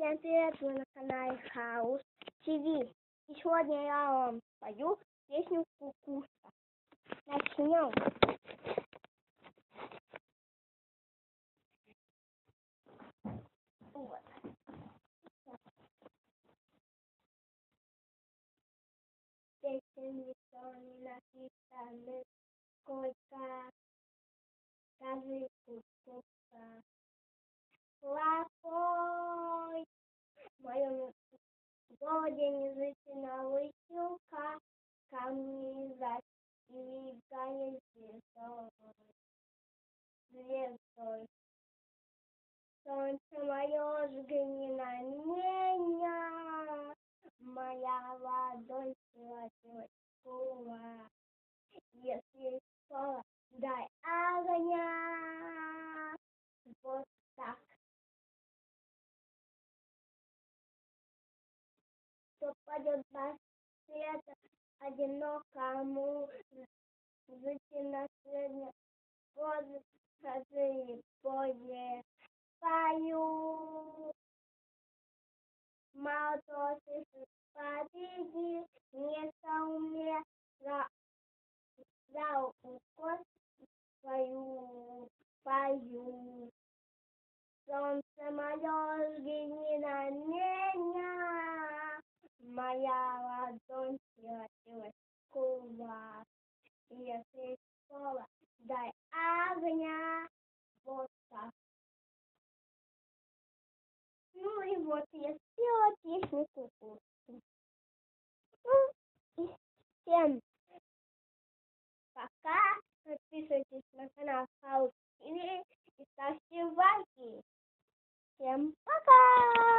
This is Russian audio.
Всем привет, вы на канале Хаус ТВ. И сегодня я вам пою песню Кукуса. Начнем. Вот. Песен никто не написаны, сколько скажи Кукуса. Плохой в моем городе незвычайно высилка, камни застигали звездой. Солнце мое, взгляни на меня, моя ладонь превратилась в кулак. Если что, дай огня. Вот так. Кто пойдет на свет одинокому, жить на среднем возрасте более пою. Мало победи, не сумела за укус свою пою. Солнце мое, взгляни на меня, моя ладонь превратилась в кулак. Если слово, дай огня. Вот так. Ну и вот я спела песню Кукусы. Ну и всем пока. Подписывайтесь на канал Хаус ТВ и ставьте лайки. Всем пока!